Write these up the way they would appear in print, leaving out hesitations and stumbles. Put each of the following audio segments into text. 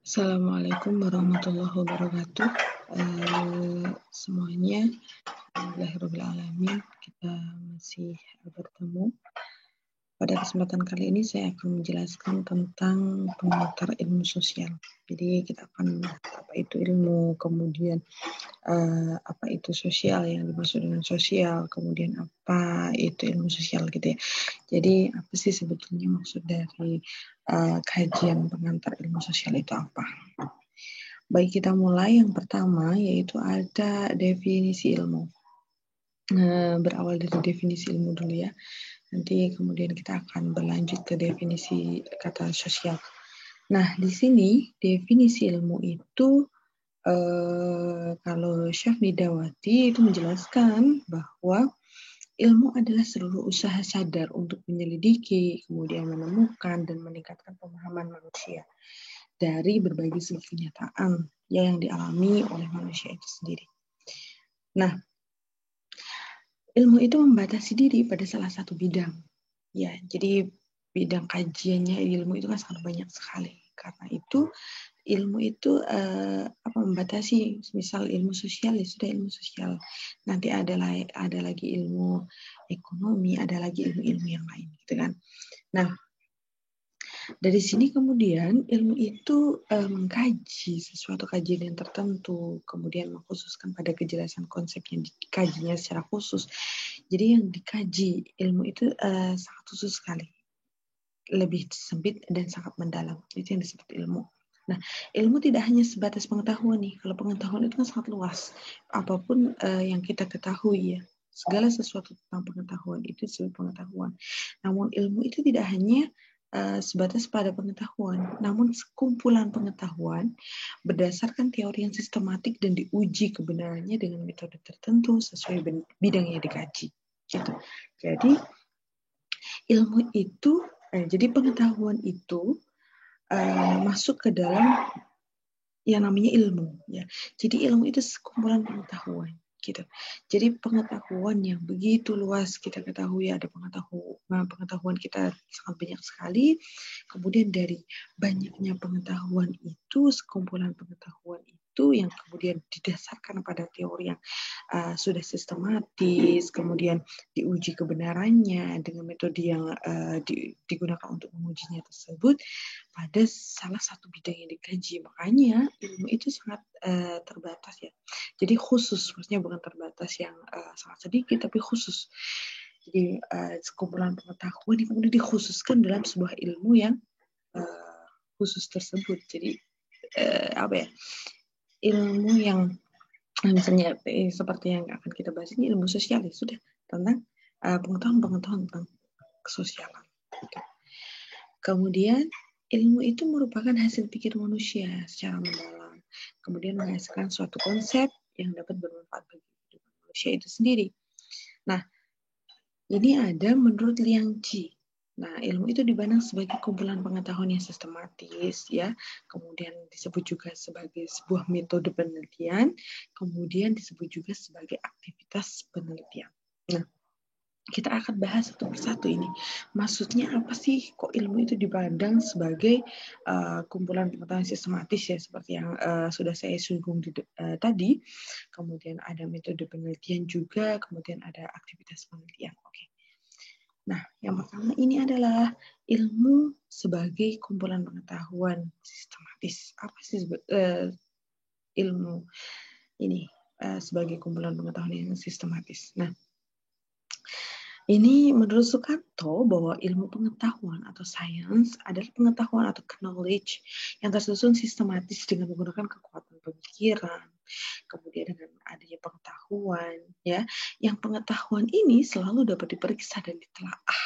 Assalamualaikum warahmatullahi wabarakatuh. Semuanya, alhamdulillahirrahmanirrahim, kita masih bertemu. Pada kesempatan kali ini saya akan menjelaskan tentang pengantar ilmu sosial. Jadi kita akan apa itu ilmu, kemudian apa itu sosial, yang dimaksud dengan sosial, kemudian apa itu ilmu sosial gitu ya. Jadi apa sih sebetulnya maksud dari kajian pengantar ilmu sosial itu apa? Baik, kita mulai. Yang pertama yaitu ada definisi ilmu. Berawal dari definisi ilmu dulu ya. Nanti kemudian kita akan berlanjut ke definisi kata sosial. Nah, di sini definisi ilmu itu kalau Syaf Nidawati itu menjelaskan bahwa ilmu adalah seluruh usaha sadar untuk menyelidiki, kemudian menemukan dan meningkatkan pemahaman manusia dari berbagai segi kenyataan yang dialami oleh manusia itu sendiri. Nah, ilmu itu membatasi diri pada salah satu bidang. Ya, jadi bidang kajiannya ilmu itu kan sangat banyak sekali. Karena itu ilmu itu membatasi. Misal ilmu sosial ya sudah ilmu sosial. Nanti ada lagi ilmu ekonomi, ada lagi ilmu-ilmu yang lain gitu kan. Nah, dari sini kemudian ilmu itu mengkaji sesuatu kajian yang tertentu, kemudian mengkhususkan pada kejelasan konsep yang dikajinya secara khusus. Jadi yang dikaji ilmu itu sangat khusus sekali, lebih sempit dan sangat mendalam. Itu yang disebut ilmu. Nah, ilmu tidak hanya sebatas pengetahuan nih. Kalau pengetahuan itu kan sangat luas. Apapun yang kita ketahui ya, segala sesuatu tentang pengetahuan itu disebut pengetahuan. Namun ilmu itu tidak hanya sebatas pada pengetahuan, namun sekumpulan pengetahuan berdasarkan teori yang sistematik dan diuji kebenarannya dengan metode tertentu sesuai bidang yang dikaji. Gitu. Jadi ilmu itu, jadi pengetahuan itu masuk ke dalam yang namanya ilmu. Ya. Jadi ilmu itu sekumpulan pengetahuan. Gitu. Jadi pengetahuan yang begitu luas kita ketahui, ada pengetahuan kita sangat banyak sekali. Kemudian dari banyaknya pengetahuan itu, sekumpulan pengetahuan itu yang kemudian didasarkan pada teori yang sudah sistematis, kemudian diuji kebenarannya dengan metode yang digunakan untuk mengujinya tersebut pada salah satu bidang yang dikaji. Makanya ilmu itu sangat terbatas ya. Jadi khusus, maksudnya bukan terbatas yang sangat sedikit, tapi khusus. Jadi sekumpulan pengetahuan yang kemudian dikhususkan dalam sebuah ilmu yang khusus tersebut. Jadi ilmu yang misalnya seperti yang akan kita bahas ini ilmu sosial ya sudah tentang pengetahuan tentang kesosialan. Kemudian ilmu itu merupakan hasil pikir manusia secara mendalam. Kemudian menghasilkan suatu konsep yang dapat bermanfaat bagi kehidupan manusia itu sendiri. Nah, ini ada menurut Liang Ji. Nah, ilmu itu dipandang sebagai kumpulan pengetahuan yang sistematis, ya. Kemudian disebut juga sebagai sebuah metode penelitian, kemudian disebut juga sebagai aktivitas penelitian. Nah, kita akan bahas satu persatu ini. Maksudnya apa sih kok ilmu itu dipandang sebagai kumpulan pengetahuan sistematis ya, seperti yang sudah saya singgung tadi. Kemudian ada metode penelitian juga, kemudian ada aktivitas penelitian. Oke. Nah, yang pertama ini adalah ilmu sebagai kumpulan pengetahuan sistematis. Apa sih ilmu ini sebagai kumpulan pengetahuan yang sistematis? Nah, ini menurut Sukanto bahwa ilmu pengetahuan atau sains adalah pengetahuan atau knowledge yang tersusun sistematis dengan menggunakan kekuatan pemikiran, kemudian dengan adanya pengetahuan, ya, yang pengetahuan ini selalu dapat diperiksa dan ditelaah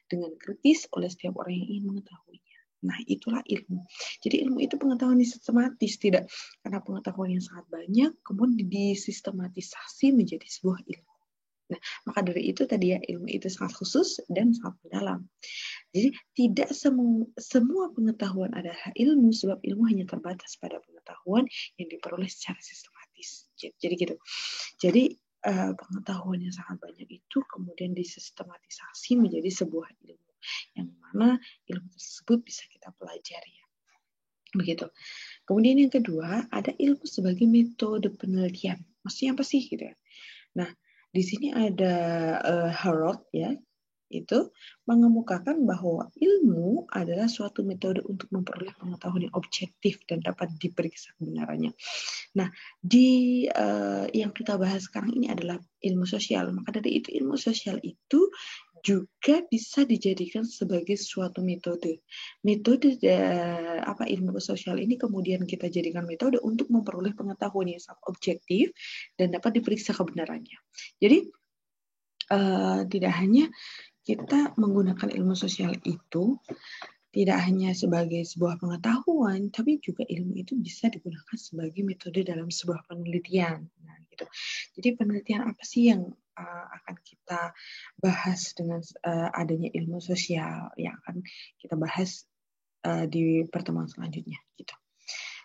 dengan kritis oleh setiap orang yang ingin mengetahuinya. Nah, itulah ilmu. Jadi ilmu itu pengetahuan yang sistematis, tidak karena pengetahuan yang sangat banyak, kemudian disistematisasi menjadi sebuah ilmu. Nah, maka dari itu tadi ya ilmu itu sangat khusus dan sangat mendalam. Jadi tidak semua pengetahuan adalah ilmu, sebab ilmu hanya terbatas pada pengetahuan yang diperoleh secara sistematis. Jadi gitu. Jadi pengetahuan yang sangat banyak itu kemudian disistematisasi menjadi sebuah ilmu yang mana ilmu tersebut bisa kita pelajari ya. Begitu. Kemudian yang kedua, ada ilmu sebagai metode penelitian. Maksudnya apa sih gitu ya? Nah, di sini ada Harrod ya, itu mengemukakan bahwa ilmu adalah suatu metode untuk memperoleh pengetahuan yang objektif dan dapat diperiksa kebenarannya. Nah, di yang kita bahas sekarang ini adalah ilmu sosial. Maka dari itu ilmu sosial itu juga bisa dijadikan sebagai suatu metode. Metode ilmu sosial ini kemudian kita jadikan metode untuk memperoleh pengetahuan yang sangat objektif dan dapat diperiksa kebenarannya. Jadi tidak hanya kita menggunakan ilmu sosial itu tidak hanya sebagai sebuah pengetahuan, tapi juga ilmu itu bisa digunakan sebagai metode dalam sebuah penelitian. Nah, gitu. Jadi penelitian apa sih yang akan kita bahas dengan adanya ilmu sosial yang akan kita bahas di pertemuan selanjutnya. Gitu.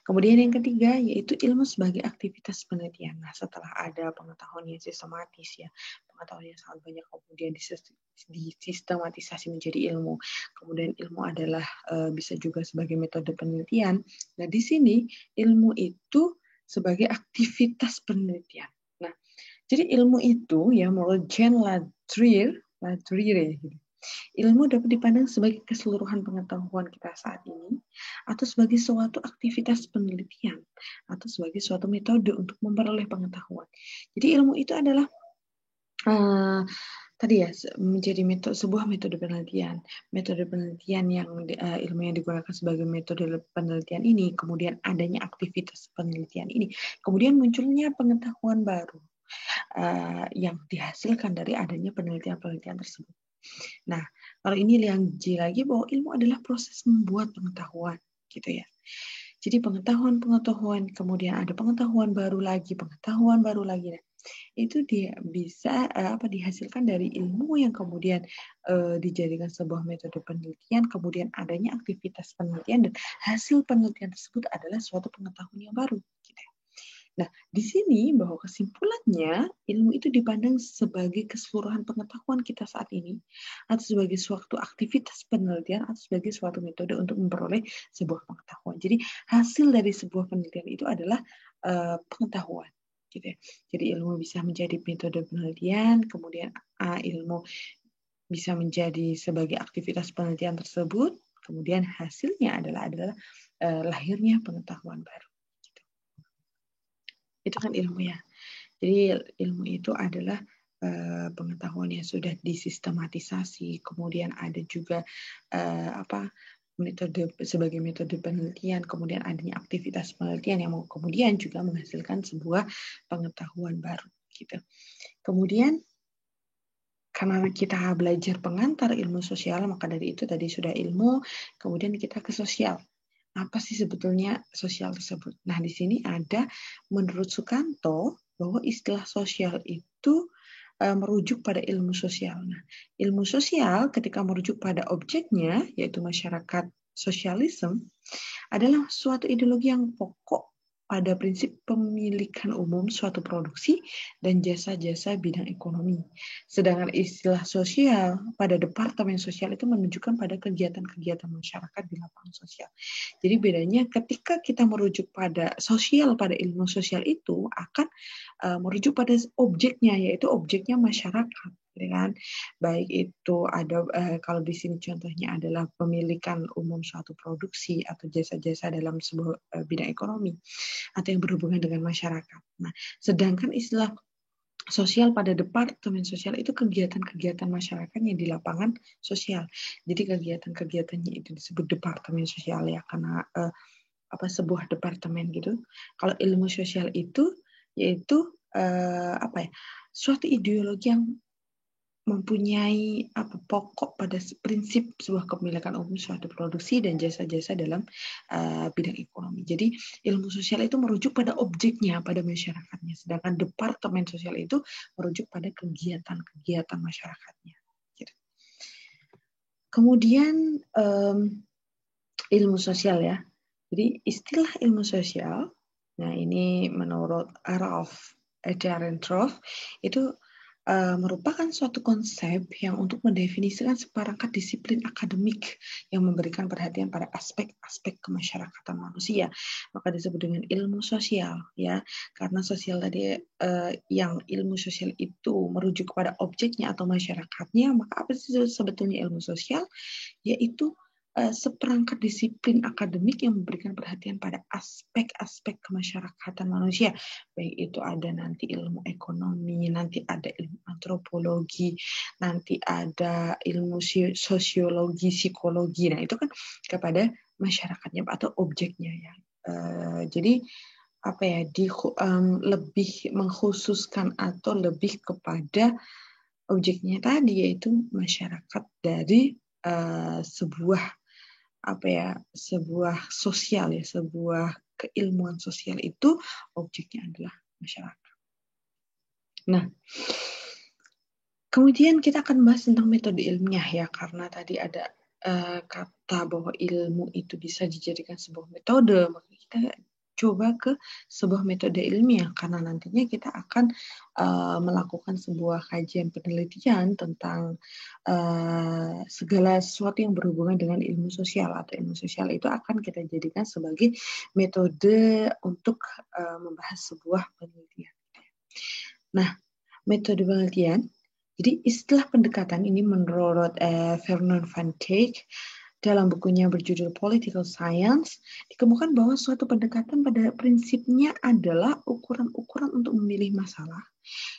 Kemudian yang ketiga yaitu ilmu sebagai aktivitas penelitian. Nah, setelah ada pengetahuan yang sistematis ya, pengetahuan yang sangat banyak kemudian disistematisasi menjadi ilmu. Kemudian ilmu adalah bisa juga sebagai metode penelitian. Nah, di sini ilmu itu sebagai aktivitas penelitian. Nah, jadi ilmu itu ya menurut Jean Ladrire gitu. Ilmu dapat dipandang sebagai keseluruhan pengetahuan kita saat ini, atau sebagai suatu aktivitas penelitian, atau sebagai suatu metode untuk memperoleh pengetahuan. Jadi ilmu itu adalah tadi ya menjadi sebuah metode penelitian. Metode penelitian yang ilmu yang digunakan sebagai metode penelitian ini, kemudian adanya aktivitas penelitian ini, kemudian munculnya pengetahuan baru yang dihasilkan dari adanya penelitian-penelitian tersebut. Nah, kalau ini liang lagi bahwa ilmu adalah proses membuat pengetahuan, gitu ya. Jadi pengetahuan, kemudian ada pengetahuan baru lagi. Nah, itu dia bisa dihasilkan dari ilmu yang kemudian dijadikan sebuah metode penelitian, kemudian adanya aktivitas penelitian dan hasil penelitian tersebut adalah suatu pengetahuan yang baru. Gitu ya. Nah, di sini bahwa kesimpulannya ilmu itu dipandang sebagai keseluruhan pengetahuan kita saat ini atau sebagai suatu aktivitas penelitian atau sebagai suatu metode untuk memperoleh sebuah pengetahuan. Jadi hasil dari sebuah penelitian itu adalah pengetahuan. Gitu ya. Jadi ilmu bisa menjadi metode penelitian, kemudian ilmu bisa menjadi sebagai aktivitas penelitian tersebut, kemudian hasilnya adalah lahirnya pengetahuan baru. Itu kan ilmu ya. Jadi ilmu itu adalah pengetahuan yang sudah disistematisasi, kemudian ada juga metode sebagai metode penelitian, kemudian adanya aktivitas penelitian yang kemudian juga menghasilkan sebuah pengetahuan baru gitu. Kemudian karena kita belajar pengantar ilmu sosial, maka dari itu tadi sudah ilmu, kemudian kita ke sosial. Apa sih sebetulnya sosial tersebut? Nah, di sini ada menurut Sukanto bahwa istilah sosial itu merujuk pada ilmu sosial. Nah, ilmu sosial ketika merujuk pada objeknya, yaitu masyarakat sosialisme, adalah suatu ideologi yang pokok pada prinsip pemilikan umum suatu produksi dan jasa-jasa bidang ekonomi. Sedangkan istilah sosial pada Departemen Sosial itu menunjukkan pada kegiatan-kegiatan masyarakat di lapangan sosial. Jadi bedanya ketika kita merujuk pada sosial, pada ilmu sosial itu akan merujuk pada objeknya, yaitu objeknya masyarakat. Kan? Baik itu ada kalau di sini contohnya adalah pemilikan umum suatu produksi atau jasa-jasa dalam sebuah bidang ekonomi atau yang berhubungan dengan masyarakat. Nah, sedangkan istilah sosial pada Departemen Sosial itu kegiatan-kegiatan masyarakat yang di lapangan sosial. Jadi kegiatan-kegiatannya itu disebut Departemen Sosial ya karena sebuah departemen gitu. Kalau ilmu sosial itu yaitu suatu ideologi yang mempunyai pokok pada prinsip sebuah kepemilikan umum suatu produksi dan jasa-jasa dalam bidang ekonomi. Jadi ilmu sosial itu merujuk pada objeknya, pada masyarakatnya, sedangkan Departemen Sosial itu merujuk pada kegiatan-kegiatan masyarakatnya. Gitu. Kemudian ilmu sosial ya. Jadi istilah ilmu sosial, nah ini menurut Ralph Dahrendorf itu merupakan suatu konsep yang untuk mendefinisikan seperangkat disiplin akademik yang memberikan perhatian pada aspek-aspek kemasyarakatan manusia. Maka disebut dengan ilmu sosial, ya. Karena sosial tadi yang ilmu sosial itu merujuk kepada objeknya atau masyarakatnya, maka apa sih sebetulnya ilmu sosial? Yaitu seperangkat disiplin akademik yang memberikan perhatian pada aspek-aspek kemasyarakatan manusia. Baik itu ada nanti ilmu ekonomi, nanti ada ilmu antropologi, nanti ada ilmu sosiologi, psikologi. Nah, itu kan kepada masyarakatnya atau objeknya ya. Jadi apa ya, lebih mengkhususkan atau lebih kepada objeknya tadi, yaitu masyarakat dari sebuah sebuah sosial ya, sebuah keilmuan sosial itu objeknya adalah masyarakat. Nah, kemudian kita akan bahas tentang metode ilmiah ya, karena tadi ada kata bahwa ilmu itu bisa dijadikan sebuah metode, maka kita coba ke sebuah metode ilmiah karena nantinya kita akan melakukan sebuah kajian penelitian tentang segala sesuatu yang berhubungan dengan ilmu sosial, atau ilmu sosial itu akan kita jadikan sebagai metode untuk membahas sebuah penelitian. Nah, metode penelitian, jadi istilah pendekatan ini menurut Vernon van Dijk dalam bukunya berjudul Political Science, dikemukakan bahwa suatu pendekatan pada prinsipnya adalah ukuran-ukuran untuk memilih masalah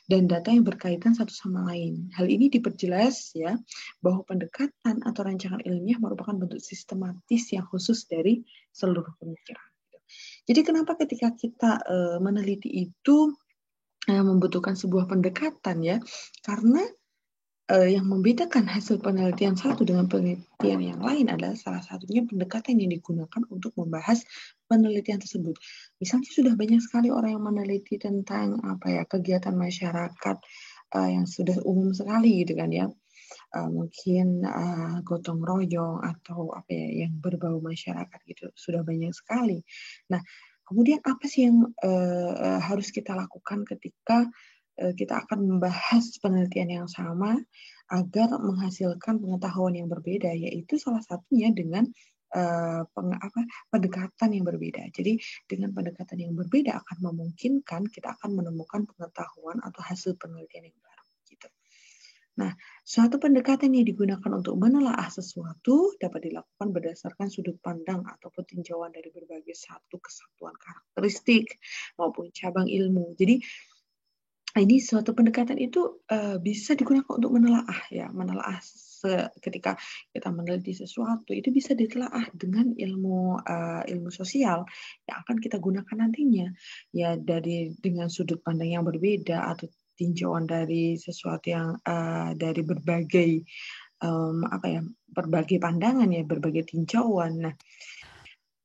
dan data yang berkaitan satu sama lain. Hal ini diperjelas ya bahwa pendekatan atau rancangan ilmiah merupakan bentuk sistematis yang khusus dari seluruh pemikiran. Jadi kenapa ketika kita meneliti itu membutuhkan sebuah pendekatan ya, karena yang membedakan hasil penelitian satu dengan penelitian yang lain adalah salah satunya pendekatan yang digunakan untuk membahas penelitian tersebut. Misalnya sudah banyak sekali orang yang meneliti tentang kegiatan masyarakat yang sudah umum sekali gitu kan ya. Mungkin gotong royong atau yang berbau masyarakat gitu sudah banyak sekali. Nah, kemudian apa sih yang harus kita lakukan ketika kita akan membahas penelitian yang sama agar menghasilkan pengetahuan yang berbeda, yaitu salah satunya dengan pendekatan yang berbeda. Jadi dengan pendekatan yang berbeda akan memungkinkan kita akan menemukan pengetahuan atau hasil penelitian yang baru. Gitu. Nah, suatu pendekatan yang digunakan untuk menelaah sesuatu dapat dilakukan berdasarkan sudut pandang ataupun tinjauan dari berbagai satu kesatuan karakteristik maupun cabang ilmu. Jadi ini suatu pendekatan itu bisa digunakan untuk menelaah ya, ketika kita meneliti sesuatu itu bisa ditelaah dengan ilmu sosial yang akan kita gunakan nantinya ya, dengan sudut pandang yang berbeda atau tinjauan dari sesuatu yang dari berbagai berbagai pandangan ya, berbagai tinjauan. Nah,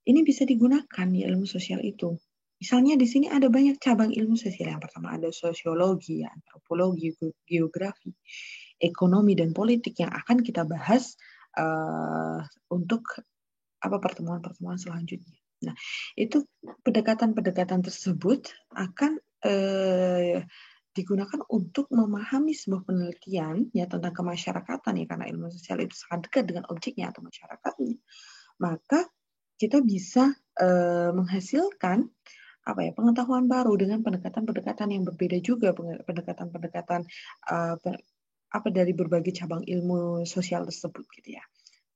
ini bisa digunakan ya ilmu sosial itu. Misalnya di sini ada banyak cabang ilmu sosial. Yang pertama ada sosiologi, antropologi, geografi, ekonomi, dan politik yang akan kita bahas untuk pertemuan-pertemuan selanjutnya. Nah, itu pendekatan-pendekatan tersebut akan digunakan untuk memahami sebuah penelitian ya tentang kemasyarakatan ya, karena ilmu sosial itu sangat dekat dengan objeknya atau masyarakatnya. Maka kita bisa menghasilkan pengetahuan baru dengan pendekatan-pendekatan yang berbeda juga, pendekatan-pendekatan dari berbagai cabang ilmu sosial tersebut gitu ya.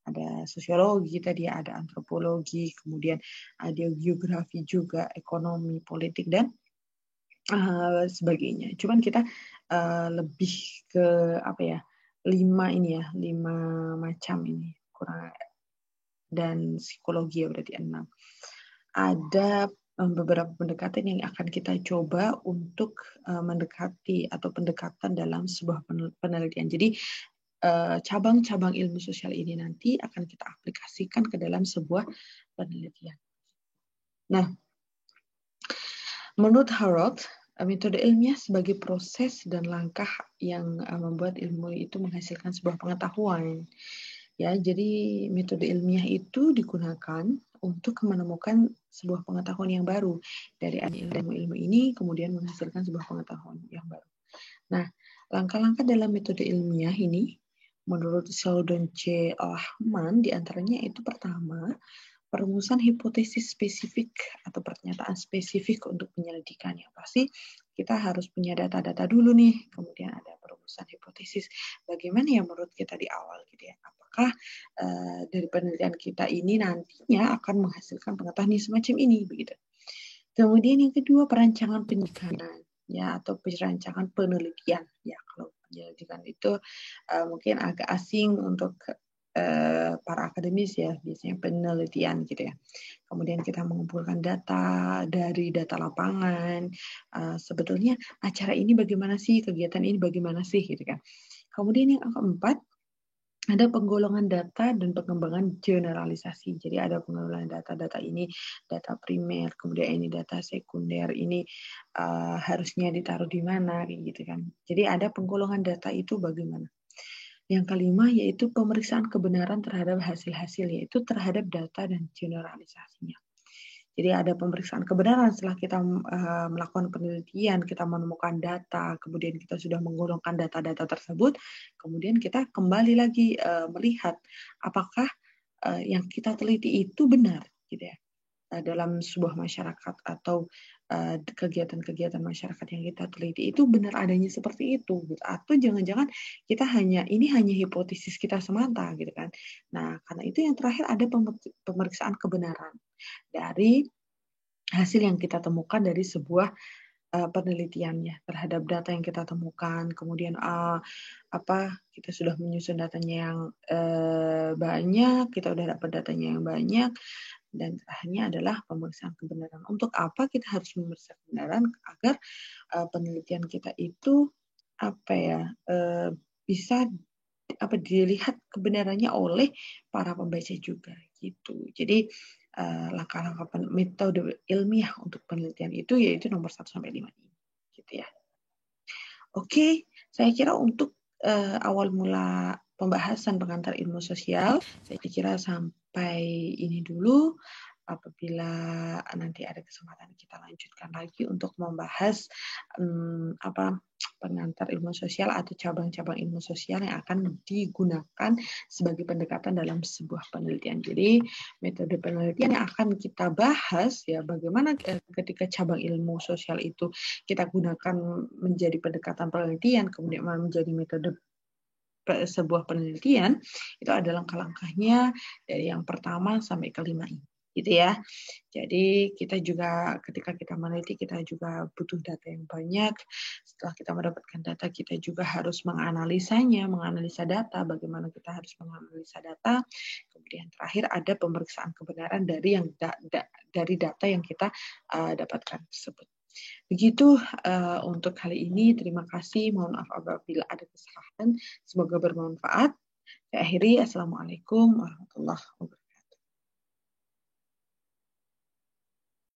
Ada sosiologi tadi, ada antropologi, kemudian ada geografi juga, ekonomi, politik, dan sebagainya. Cuman kita lebih ke 5 macam ini kurang, dan psikologi ya berarti 6. Ada beberapa pendekatan yang akan kita coba untuk mendekati atau pendekatan dalam sebuah penelitian. Jadi cabang-cabang ilmu sosial ini nanti akan kita aplikasikan ke dalam sebuah penelitian. Nah, menurut Harold, metode ilmiah sebagai proses dan langkah yang membuat ilmu itu menghasilkan sebuah pengetahuan. Ya, jadi metode ilmiah itu digunakan untuk menemukan sebuah pengetahuan yang baru. Dari ilmu-ilmu ini kemudian menghasilkan sebuah pengetahuan yang baru. Nah, Langkah-langkah dalam metode ilmiah ini, menurut Sheldon C. Lahman, diantaranya itu pertama, perumusan hipotesis spesifik atau pernyataan spesifik untuk penyelidikan. Yang pasti kita harus punya data-data dulu nih, kemudian ada perumusan hipotesis. Bagaimana ya menurut kita di awal gitu ya? Apakah dari penelitian kita ini nantinya akan menghasilkan pengetahuan semacam ini begitu. Kemudian yang kedua, perancangan penyidikan ya atau perancangan penelitian. Ya, kalau penyelidikan itu mungkin agak asing untuk para akademis ya, biasanya penelitian gitu ya. Kemudian kita mengumpulkan data dari data lapangan. Sebetulnya acara ini bagaimana sih, kegiatan ini bagaimana sih gitu kan. Kemudian yang keempat, ada penggolongan data dan pengembangan generalisasi. Jadi ada penggolongan data ini data primer, kemudian ini data sekunder, ini harusnya ditaruh di mana, gitu kan. Jadi ada penggolongan data itu bagaimana. Yang kelima yaitu pemeriksaan kebenaran terhadap hasil-hasil, yaitu terhadap data dan generalisasinya. Jadi ada pemeriksaan kebenaran setelah kita melakukan penelitian, kita menemukan data, kemudian kita sudah menggolongkan data-data tersebut, kemudian kita kembali lagi melihat apakah yang kita teliti itu benar, gitu ya, dalam sebuah masyarakat atau kegiatan-kegiatan masyarakat yang kita teliti itu benar adanya seperti itu, gitu. Atau jangan-jangan kita hanya hipotesis kita semata, gitu kan. Nah, karena itu yang terakhir ada pemeriksaan kebenaran dari hasil yang kita temukan dari sebuah penelitiannya terhadap data yang kita temukan, kemudian kita sudah menyusun datanya yang banyak, kita udah dapat datanya yang banyak, dan terakhirnya adalah pemeriksaan kebenaran. Untuk apa kita harus memeriksa kebenaran? Agar penelitian kita itu bisa dilihat kebenarannya oleh para pembaca juga gitu. Jadi langkah-langkah metode ilmiah untuk penelitian itu yaitu nomor 1 sampai 5 ini gitu ya. Oke, saya kira untuk awal mula pembahasan pengantar ilmu sosial, saya kira sampai ini dulu. Apabila nanti ada kesempatan kita lanjutkan lagi untuk membahas pengantar ilmu sosial atau cabang-cabang ilmu sosial yang akan digunakan sebagai pendekatan dalam sebuah penelitian. Jadi metode penelitian yang akan kita bahas ya bagaimana ketika cabang ilmu sosial itu kita gunakan menjadi pendekatan penelitian, kemudian menjadi metode sebuah penelitian, itu ada langkah-langkahnya dari yang pertama sampai kelima ini. Gitu ya. Jadi kita juga ketika kita meneliti kita juga butuh data yang banyak. Setelah kita mendapatkan data kita juga harus menganalisa data, bagaimana kita harus menganalisa data. Kemudian terakhir ada pemeriksaan kebenaran dari dari data yang kita dapatkan tersebut. Begitu untuk kali ini. Terima kasih. Mohon maaf apabila ada kesalahan. Semoga bermanfaat. Saya akhiri. Assalamualaikum warahmatullahi wabarakatuh.